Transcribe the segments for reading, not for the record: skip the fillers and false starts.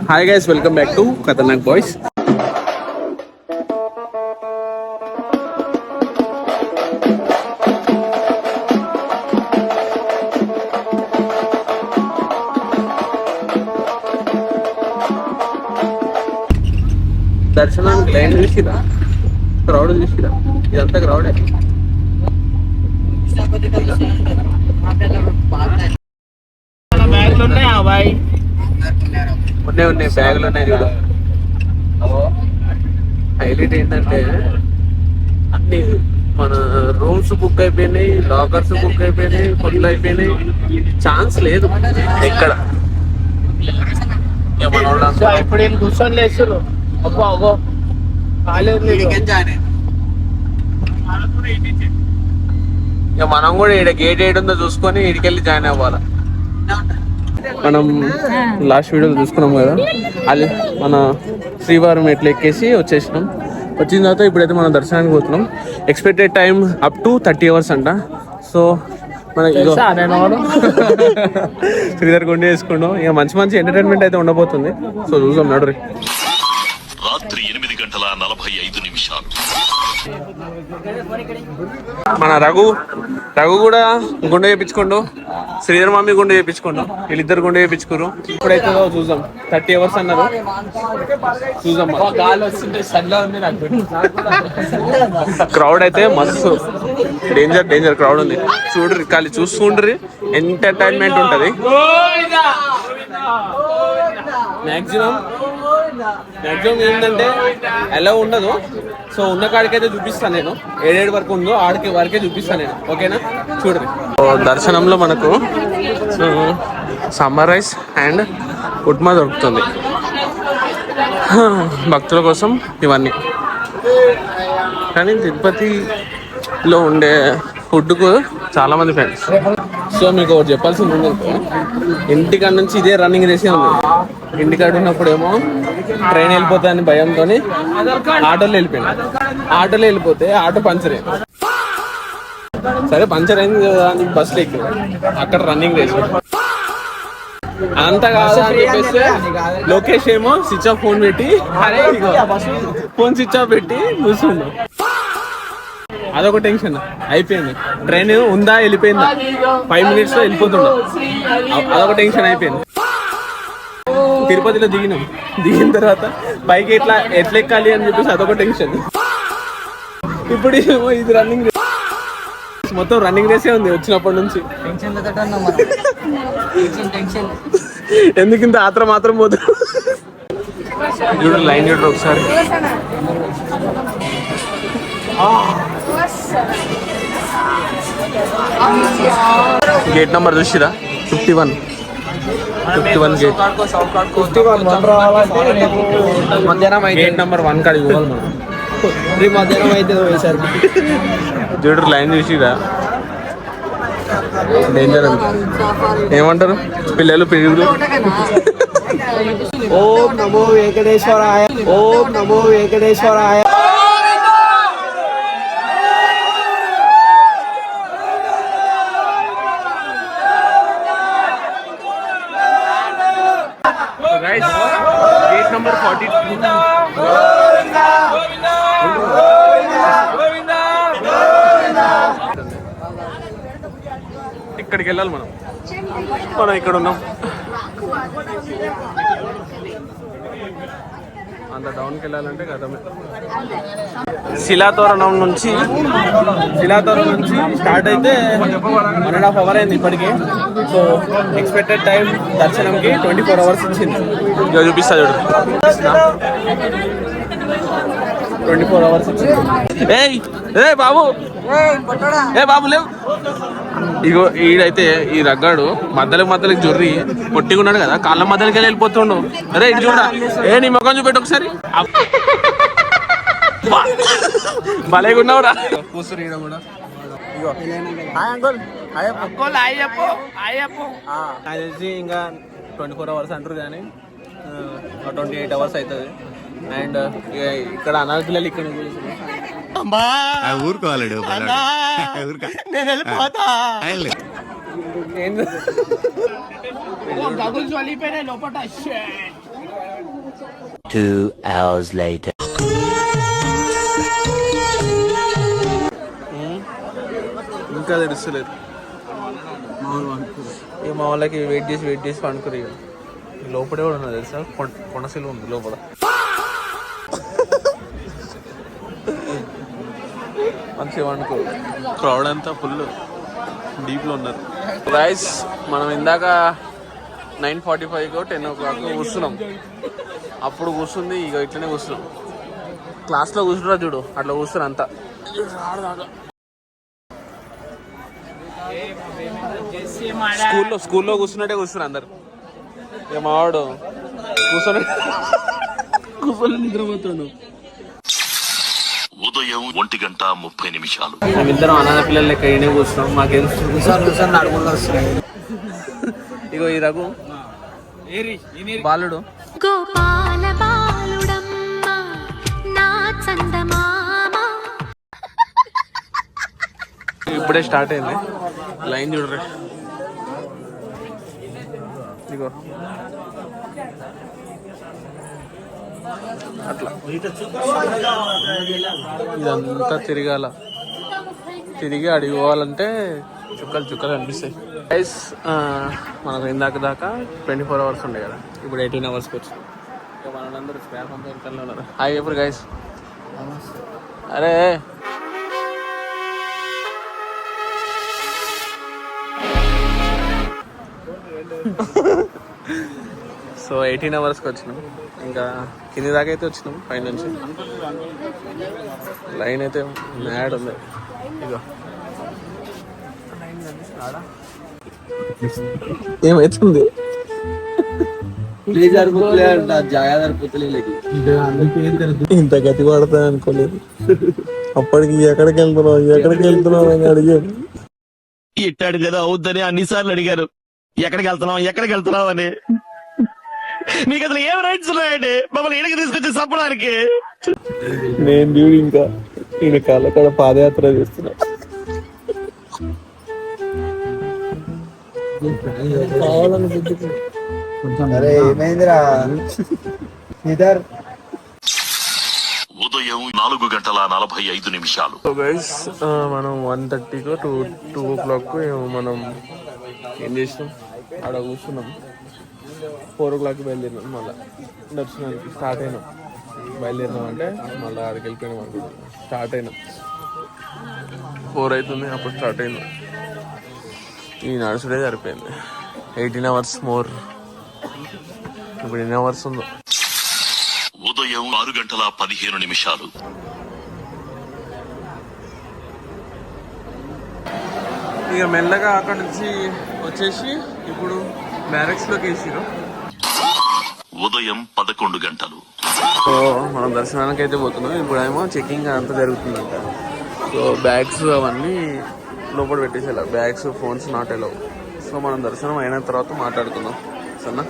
Hi guys, welcome back to Khatarnak boys. దర్శనానికి line చూసిరా, crowd చూసిరా, ఇదంతా క్రౌడే. బ్యాగులు ఉన్నాయా బాయ్? ఉన్నాయి బ్యాగులు ఉన్నాయి చూడు. హైలైట్ ఏంటంటే అన్ని మన రూమ్స్ బుక్ అయిపోయినాయి, లాకర్స్ బుక్ అయిపోయినాయి, ఫుల్ అయిపోయినాయి. ఛాన్స్ లేదు ఎక్కడ. ఇప్పుడు ఏం కూర్చొని లేస్తారు. ఇక మనం కూడా ఇక్కడ గేట్ ఉందో చూసుకొని ఇడికెళ్ళి జాయిన్ అవ్వాలి. మనం లాస్ట్ వీడియోలో చూసుకున్నాం కదా, అది మన శ్రీవారం ఎట్లా ఎక్కేసి వచ్చేసినాం. వచ్చిన తర్వాత ఇప్పుడైతే మనం దర్శనానికి పోతున్నాం. Expected time up to 30 hours అంట. సో మనకి శ్రీధర్ గుండె వేసుకున్నాం. ఇక మంచి మంచి ఎంటర్టైన్మెంట్ అయితే ఉండబోతుంది. సో చూసాం నడురి. రాత్రి 8:45 మన రఘు కూడా గుండె చేయించుకోండు, శ్రీధర్ మమ్మీ గుండె చేయించుకోండు, వీళ్ళిద్దరు గుండె చేయించుకోరు. ఇప్పుడైతే చూద్దాం, 30 hours అన్నారు. చూద్దాం. క్రౌడ్ అయితే మస్తు డేంజర్ క్రౌడ్ ఉంది. చూడ్రి, ఖాళీ చూసుకుండ్రి, ఎంటర్టైన్మెంట్ ఉంటది. మ్యాక్సిమం ఏంటంటే ఎలా ఉండదు. సో ఉన్న కాడికైతే చూపిస్తాను నేను, ఏడేడు వరకు ఉందో ఆడికి వరకే చూపిస్తాను నేను. ఓకేనా, చూడండి. దర్శనంలో మనకు సాంబార్ రైస్ అండ్ ఉప్మా దొరుకుతుంది భక్తుల కోసం ఇవన్నీ. కానీ తిరుపతిలో ఉండే ఫుడ్కు చాలా మంది ఫ్రెండ్స్. సో మీకు ఒకటి చెప్పాల్సింది ఏంటంటే, ఇంటికాడ నుంచి ఇదే రన్నింగ్ చేసే ఉంది. ఇంటికాడ ఉన్నప్పుడేమో ట్రైన్ వెళ్ళిపోతాయని భయంతో ఆటోలో వెళ్ళిపోతే ఆటో పంచర్ అయింది. సరే పంచర్ అయింది కదా అని బస్సులో ఎక్కి అక్కడ రన్నింగ్ చేసి అంతా కాదు అని చెప్పేస్తే లోకేష్ ఏమో స్విచ్ ఆఫ్ ఫోన్ పెట్టి ఫోన్ స్విచ్ ఆఫ్ పెట్టి కూర్చుండు. అదొక టెన్షన్ అయిపోయింది. ట్రైన్ ఉందా వెళ్ళిపోయిందా, 5 minutes లో వెళ్ళిపోతుండ. అదొక టెన్షన్ అయిపోయింది. తిరుపతిలో దిగిన తర్వాత పైకి ఎట్లా ఎక్కాలి అని చెప్పేసి అదొక టెన్షన్. ఇప్పుడు ఏమో ఇది రన్నింగ్, మొత్తం రన్నింగ్ రేసే ఉంది వచ్చినప్పటి నుంచి. ఎందుకు ఇంత మాత్రం పోదు చూడు, లైన్ చూడరు ఒకసారి. గేట్ నెంబర్ చూసిరా, 51 గేట్. 51 మధ్యాహ్నం గేట్ నెంబర్ 1 కాడికి పోవాలి మనం. మధ్యాహ్నం అయితే పోయేసరికి చూడరు లైన్ చూసిరా. డేంజర్ అంత. ఏమంటారు పిల్లలు పిల్లలు? ఓం నమో వెంకటేశ్వరాయ, ఓం నమో వెంకటేశ్వరాయ. Gate number 42. ఇక్కడికి వెళ్ళాలి మనం ఇక్కడ ఉన్నాం. అంత డౌన్కి వెళ్ళాలంటే కథమే. శిలాతోరణం నుంచి స్టార్ట్ అయితే 1.5 hours అయింది ఇప్పటికి. సో ఎక్స్పెక్టెడ్ టైం దర్శనంకి 24 hours ఇచ్చింది. ఇక చూపిస్తా చూడు, 24 hours ఇచ్చింది. ఏ బాబు లేవు. ఇగో ఈడైతే ఈ రగ్గాడు మధ్యలోకి జొర్రి పొట్టిగున్నాడు కదా, కాళ్ళ మధ్యలోకి వెళ్ళిపోతుండు. అరే ఇది చూడ, నీ ముఖం చూపెట్టు ఒకసారి. భలేగా ఉన్నావురా. కూర్చుని ఈడ కూడా తెలిసి ఇంకా 24 hours అంటారు కానీ 28 hours అవుతుంది. అండ్ ఇక్కడ అనాథపిల్లలు ఇక్కడ ఊరుకోవాలడు నేను వెళ్ళిపోతా. 2 hours later. ఇంకా తెలుస్తలేదు ఇక మా వాళ్ళకి వెయిట్ చేసి పండుకురు ఇక లోపలే కూడా ఉన్నది తెలుసా, కొనసీలు ఉంది లోపల. మంచిగా వండుకో. క్రౌడ్ అంతా ఫుల్ డీప్లో ఉన్నారు. రైస్ మనం ఇందాక 9:45 10 o'clock కూర్చున్నాం. అప్పుడు కూర్చుంది ఇక ఇట్లనే కూర్చున్నాం. క్లాస్లో కూర్చుంటారా చూడు, అట్లా కూర్చున్నారు అంతా. స్కూల్లో కూర్చున్నట్టే కూర్చున్నారు అందరు. ఇక మావాడు కూర్చొని నిద్రపోతాడు. ఉదయం 1:30 మేమిద్దరం అనాథ పిల్లలు లెక్క ఈయనే కూర్చున్నాం. మాకేం ఇగో ఈ రఘు బాలుడు గోపాల బాలుడమ్మ నా చందమామ. ఇప్పుడే స్టార్ట్ అయింది. లైన్ చూడరే ఇగో అట్లా ఇదంతా తిరిగి అడిగి పోవాలంటే చుక్కలు అనిపిస్తాయి. గైస్ మనకు ఇందాక దాకా 24 hours ఉండే కదా, ఇప్పుడు 18 hours వచ్చింది. ఇక మనందరూ స్పేర్ పంప్ వెళ్తానే ఉన్నారు. హాయ్ ఎప్పుడు గైస్. అరే సో 18 hours వచ్చినాం. ఇంకా కింది దాకా అయితే వచ్చినాం. పై నుంచి లైన్ అయితే మ్యాడ్ ఉంది. ఇగో ఏమైతుంది ఇంత గతి పడతా అనుకోలేదు. అప్పటికి ఎక్కడికి వెళ్తున్నావు అని అడిగాడు. ఇట్టాడు కదా అవుద్దని అన్నిసార్లు అడిగారు, ఎక్కడికి వెళ్తున్నావు అని. మీకు అసలు ఏం రైట్స్ ఉన్నాయండి మమ్మల్ని ఇక్కడికి తీసుకొచ్చి చంపడానికి? నేను చూడు ఇంకా ఈయన కాళ్ళ పాదయాత్ర చేస్తున్నా. ఉదయం 4:45. సో గైస్ మనం 1:30 to 2 o'clock మనం ఏం చేసినాం, ఆడ కూర్చున్నాం. 4 o'clock బయలుదేరినాం. మళ్ళీ దర్శనానికి స్టార్ట్ అయినాం. బయలుదేరినాం అంటే మళ్ళీ ఆడికి వెళ్ళిపోయినాం అనుకుంటున్నాం. స్టార్ట్ అయినాం 4 అవుతుంది, అప్పుడు స్టార్ట్ అయినాం. ఈ నడుచుడే సరిపోయింది. 18 hours మోర్. ఇప్పుడు ఎన్ని అవర్స్ ఉందో. ఉదయం 6:15. ఇక మెల్లగా అక్కడ నుంచి వచ్చేసి ఇప్పుడు బ్యారెక్స్లోకి వేసిరు. ఉదయం 11 గంటలు. సో మనం దర్శనానికి అయితే పోతున్నాం. ఇప్పుడేమో చెకింగ్ అంతా జరుగుతుందంట. సో బ్యాగ్స్ అవన్నీ లోపల పెట్టేసేలా, bags phones not allow. So మనం దర్శనం అయిన తర్వాత మాట్లాడుకుందాం సరేనా.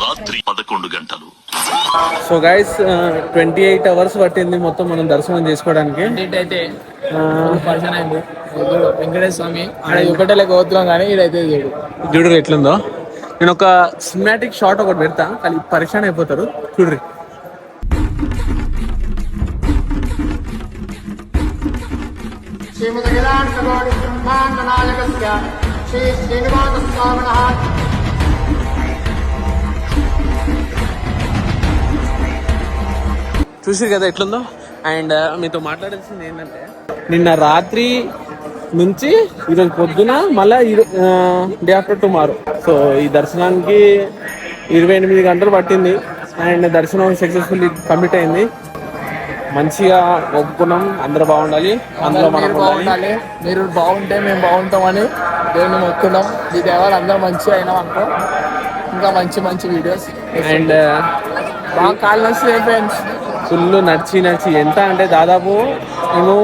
రాత్రి 11 గంటలు. సో గైస్ 28 hours పట్టింది మొత్తం మనం దర్శనం చేసుకోవడానికి. అయితే పరిచయం అయింది వెంకటేశ్వర స్వామి ఆడ ఒకటేలకు పోతున్నాం కానీ ఇదైతే చూడరు ఎట్లుందో. నేను ఒక సినిమాటిక్ షాట్ ఒకటి పెడతా, కానీ పరిచయం అయిపోతారు చూడరు. చూసారు కదా ఎట్లుందో. అండ్ మీతో మాట్లాడాల్సింది ఏంటంటే, నిన్న రాత్రి నుంచి ఈరోజు పొద్దున మళ్ళీ డే ఆఫ్టర్ టుమారో. సో ఈ దర్శనానికి 28 గంటలు పట్టింది. అండ్ దర్శనం సక్సెస్ఫుల్లీ కంప్లీట్ అయింది. మంచిగా ఒప్పుకున్నాం. అందరూ బాగుండాలి, అందులో మనం బాగుండాలి. మీరు బాగుంటే మేము బాగుంటామని దేవుని మొక్కున్నాం. ఈ దేవాలు అందరూ మంచిగా అయినాం అనుకో, ఇంకా మంచి వీడియోస్. అండ్ బాగా కాళ్ళు నచ్చి ఫ్రెండ్స్ ఫుల్ నడిచి ఎంత అంటే దాదాపు మేము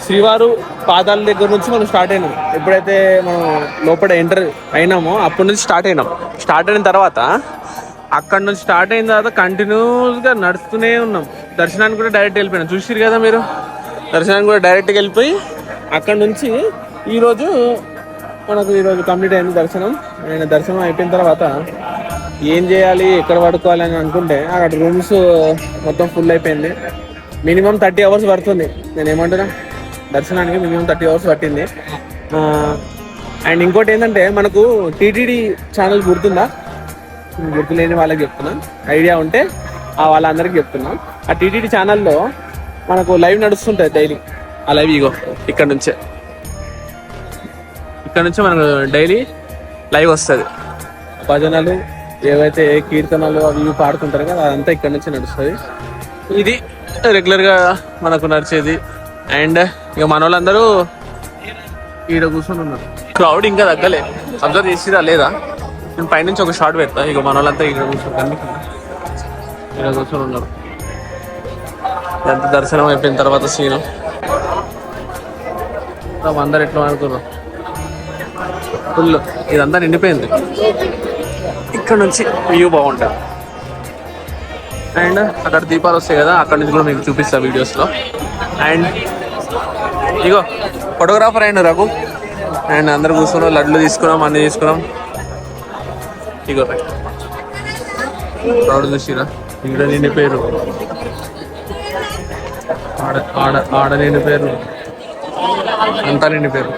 శ్రీవారు పాదాల దగ్గర నుంచి మనం స్టార్ట్ అయినాం. ఎప్పుడైతే మనం లోపల ఎంటర్ అయినామో అప్పటి నుంచి స్టార్ట్ అయిన తర్వాత అక్కడ నుంచి స్టార్ట్ అయిన తర్వాత కంటిన్యూస్గా నడుస్తూనే ఉన్నాం. దర్శనానికి కూడా డైరెక్ట్ వెళ్ళిపోయినాం. చూసిరు కదా మీరు, దర్శనానికి కూడా డైరెక్ట్గా వెళ్ళిపోయి అక్కడ నుంచి ఈరోజు కంప్లీట్ అయింది దర్శనం. దర్శనం అయిపోయిన తర్వాత ఏం చేయాలి ఎక్కడ పడుకోవాలి అని అనుకుంటే అక్కడ రూమ్స్ మొత్తం ఫుల్ అయిపోయింది. మినిమం 30 hours పడుతుంది. నేను ఏమంటున్నా, దర్శనానికి మినిమం 30 hours పట్టింది. అండ్ ఇంకోటి ఏంటంటే మనకు టీటీడీ ఛానల్ గుర్తుందా? గుర్తులేని వాళ్ళకి చెప్తున్నా, ఐడియా ఉంటే వాళ్ళందరికీ చెప్తున్నా. ఆ టీటీడీ ఛానల్లో మనకు లైవ్ నడుస్తుంటుంది డైలీ. ఆ లైవ్ ఇగో ఇక్కడ నుంచే మనకు డైలీ లైవ్ వస్తుంది. భజనలు ఏవైతే కీర్తనలు అవి ఇవి పాడుతుంటారు కదా, అదంతా ఇక్కడ నుంచి నడుస్తుంది. ఇది రెగ్యులర్గా మనకు నడిచేది. అండ్ ఇక మన వాళ్ళందరూ ఈడ కూర్చొని ఉన్నారు. క్రౌడ్ ఇంకా తగ్గలే. అబ్జర్వ్ చేసిరా లేదా? నేను పైనుంచి ఒక షార్ట్ పెడతా. ఇక మన వాళ్ళంతా ఇక్కడ కూర్చొని ఉన్నారు. ఎంత దర్శనం అయిపోయిన తర్వాత సీను అందరు ఎట్లా ఆడుతున్నారు ఫుల్. ఇదంతా నిండిపోయింది. ఇక్కడ నుంచి వ్యూ బాగుంటుంది. అండ్ అక్కడ దీపాలు వస్తాయి కదా, అక్కడ నుంచి కూడా మీకు చూపిస్తా వీడియోస్లో. And ego photographer and Raghu and అందరు కూర్చున్నాం, లడ్లు తీసుకున్నాం, అన్నీ తీసుకున్నాం. ఇగో క్రౌడ్ చూసిరా, ఇక్కడ నిండిపోయారు. ఆడ నిండిపోయారు, అంతా నిండిపోయారు.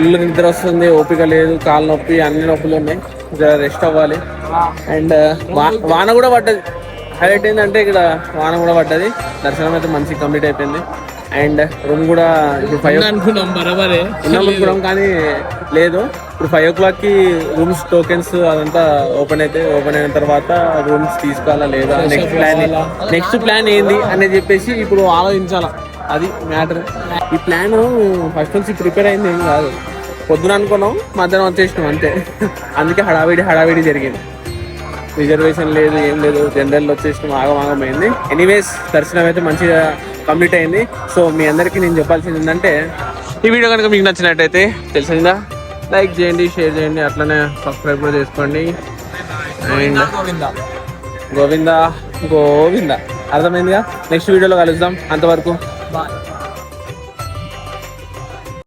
ఫుల్ నిద్ర వస్తుంది, ఓపిక లేదు, కాలు నొప్పి, అన్ని నొప్పులు ఉన్నాయి. రెస్ట్ అవ్వాలి. అండ్ వాన కూడా పడ్డది. హైలైట్ ఏంటంటే ఇక్కడ వాన కూడా పడ్డది. దర్శనం అయితే మంచి కంప్లీట్ అయిపోయింది. అండ్ రూమ్ కూడా ఇప్పుడు 5 అనుకున్నాం కానీ లేదు. ఇప్పుడు 5 o'clockకి రూమ్స్ టోకెన్స్ అదంతా ఓపెన్ అయిన తర్వాత రూమ్స్ తీసుకోవాలా లేదా, నెక్స్ట్ ప్లాన్ ఏంది అనేది చెప్పేసి ఇప్పుడు ఆలోచించాలా. అది మ్యాటర్. ఈ ప్లాన్ ఫస్ట్ నుంచి ప్రిపేర్ అయింది ఏం కాదు. పొద్దున అనుకున్నాం, మధ్యాహ్నం వచ్చేసినాం అంతే. అందుకే హడావిడి జరిగింది. రిజర్వేషన్ లేదు, ఏం లేదు, జనరల్లో వచ్చేసినాం, ఆగమైంది. ఎనీవేస్ దర్శనం అయితే మంచిగా కంప్లీట్ అయింది. సో మీ అందరికీ నేను చెప్పాల్సింది ఏంటంటే, ఈ వీడియో కనుక మీకు నచ్చినట్టయితే తెలిసిందా, లైక్ చేయండి, షేర్ చేయండి, అట్లనే సబ్స్క్రైబ్ కూడా చేసుకోండి. అండ్ గోవిందా అర్థమైందిగా. నెక్స్ట్ వీడియోలో కలుద్దాం. అంతవరకు బాయ్.